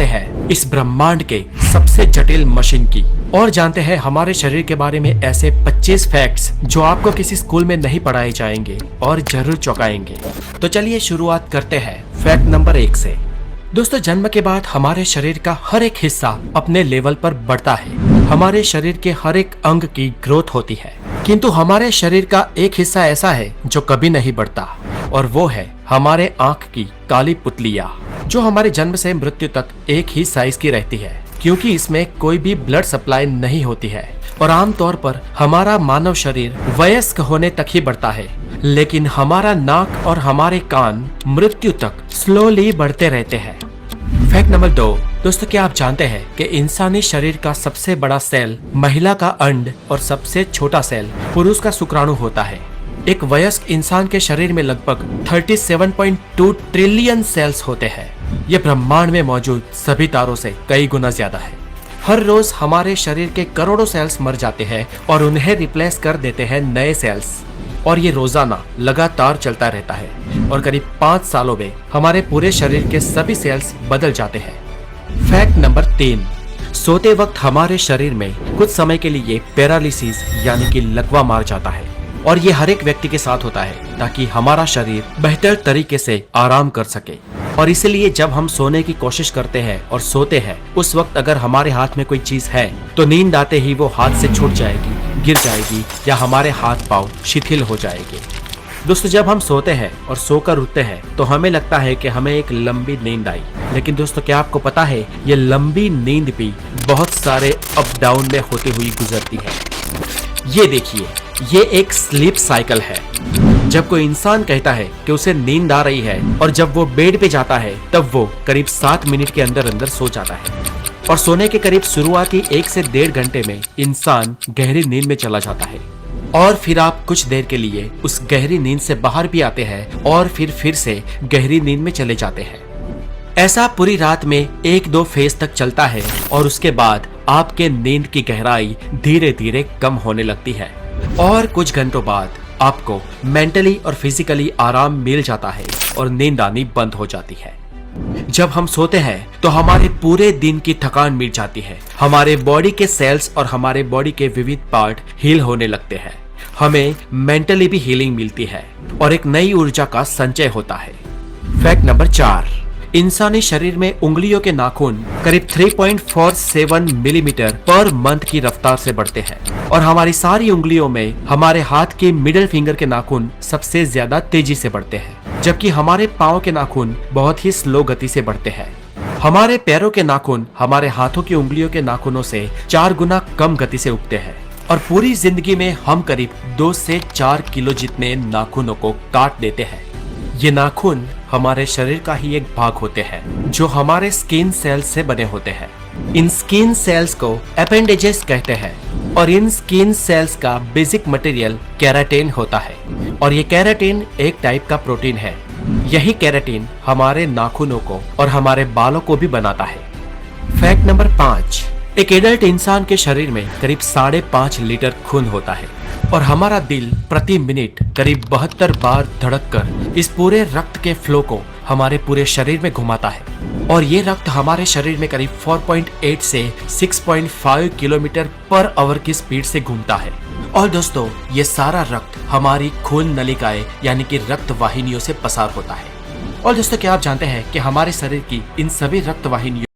हैं इस ब्रह्मांड के सबसे जटिल मशीन की और जानते हैं हमारे शरीर के बारे में ऐसे 25 फैक्ट्स जो आपको किसी स्कूल में नहीं पढ़ाए जाएंगे और जरूर चौंकाएंगे। तो चलिए शुरुआत करते हैं फैक्ट नंबर 1 से। दोस्तों, जन्म के बाद हमारे शरीर का हर एक हिस्सा अपने लेवल पर बढ़ता है। हमारे शरीर के हर एक अंग की ग्रोथ होती है, किंतु हमारे शरीर का एक हिस्सा ऐसा है जो कभी नहीं बढ़ता और वो है हमारे आंख की काली पुतलियाँ, जो हमारे जन्म से मृत्यु तक एक ही साइज की रहती है क्योंकि इसमें कोई भी ब्लड सप्लाई नहीं होती है और आमतौर पर हमारा मानव शरीर वयस्क होने तक ही बढ़ता है, लेकिन हमारा नाक और हमारे कान मृत्यु तक स्लोली बढ़ते रहते हैं। Fact number 2। दोस्तों, क्या आप जानते हैं कि इंसानी शरीर का सबसे बड़ा सेल महिला का अंड और सबसे छोटा सेल पुरुष का शुक्राणु होता है। एक वयस्क इंसान के शरीर में लगभग 37.2 ट्रिलियन सेल्स होते हैं। ये ब्रह्मांड में मौजूद सभी तारों से कई गुना ज्यादा है। हर रोज हमारे शरीर के करोड़ों सेल्स मर जाते हैं और उन्हें रिप्लेस कर देते हैं नए सेल्स, और ये रोजाना लगातार चलता रहता है और करीब 5 सालों में हमारे पूरे शरीर के सभी सेल्स बदल जाते हैं। Fact number 3। सोते वक्त हमारे शरीर में कुछ समय के लिए पैरालिसिस यानी कि लकवा मार जाता है और ये हर एक व्यक्ति के साथ होता है ताकि हमारा शरीर बेहतर तरीके से आराम कर सके। और इसीलिए जब हम सोने की कोशिश करते हैं और सोते हैं, उस वक्त अगर हमारे हाथ में कोई चीज है तो नींद आते ही वो हाथ से छूट जाएगी, गिर जाएगी या हमारे हाथ पांव शिथिल हो जाएंगे। दोस्तों, जब हम सोते हैं और सोकर उठते हैं तो हमें लगता है कि हमें एक लंबी नींद आई, लेकिन दोस्तों क्या आपको पता है ये लंबी नींद भी बहुत सारे अप डाउन में होती हुई गुजरती है। ये देखिए, ये एक स्लीप साइकिल है। जब कोई इंसान कहता है कि उसे नींद आ रही है और जब वो बेड पे जाता है तब वो करीब 7 मिनट के अंदर अंदर सो जाता है और सोने के करीब शुरुआती 1 से 1.5 घंटे में इंसान गहरी नींद में चला जाता है और फिर आप कुछ देर के लिए उस गहरी नींद से बाहर भी आते हैं और फिर से गहरी नींद में चले जाते हैं। ऐसा पूरी रात में 1-2 फेज तक चलता है और उसके बाद आपके नींद की गहराई धीरे धीरे कम होने लगती है और कुछ घंटों बाद आपको मेंटली और फिजिकली आराम मिल जाता है और नींद आनी बंद हो जाती है। जब हम सोते हैं तो हमारे पूरे दिन की थकान मिट जाती है, हमारे बॉडी के सेल्स और हमारे बॉडी के विविध पार्ट हील होने लगते हैं, हमें मेंटली भी हीलिंग मिलती है और एक नई ऊर्जा का संचय होता है। Fact number 4। इंसानी शरीर में उंगलियों के नाखून करीब 3.47 मिलीमीटर पर मंथ की रफ्तार से बढ़ते हैं और हमारी सारी उंगलियों में हमारे हाथ के मिडिल फिंगर के नाखून सबसे ज्यादा तेजी से बढ़ते हैं, जबकि हमारे पाँव के नाखून बहुत ही स्लो गति से बढ़ते हैं। हमारे पैरों के नाखून हमारे हाथों की उंगलियों के नाखूनों से 4 गुना कम गति से उगते हैं और पूरी जिंदगी में हम करीब 2 से 4 किलो जितने नाखूनों को काट देते हैं। ये नाखून हमारे शरीर का ही एक भाग होते हैं जो हमारे स्किन सेल्स से बने होते हैं। इन स्किन सेल्स को एपेंडेजेस कहते हैं और इन स्किन सेल्स का बेसिक मटेरियल केराटिन होता है और ये केराटिन एक टाइप का प्रोटीन है। यही केराटिन हमारे नाखूनों को और हमारे बालों को भी बनाता है। Fact number 5। एक एडल्ट इंसान के शरीर में करीब 5.5 लीटर खून होता है और हमारा दिल प्रति मिनट करीब 72 बार धड़ककर इस पूरे रक्त के फ्लो को हमारे पूरे शरीर में घुमाता है और ये रक्त हमारे शरीर में करीब 4.8 से 6.5 किलोमीटर पर आवर की स्पीड से घूमता है। और दोस्तों, ये सारा रक्त हमारी खून नलिकाएं यानी कि रक्त वाहिनियों से पसार होता है। और दोस्तों, क्या आप जानते हैं कि हमारे शरीर की इन सभी रक्त वाहिनियों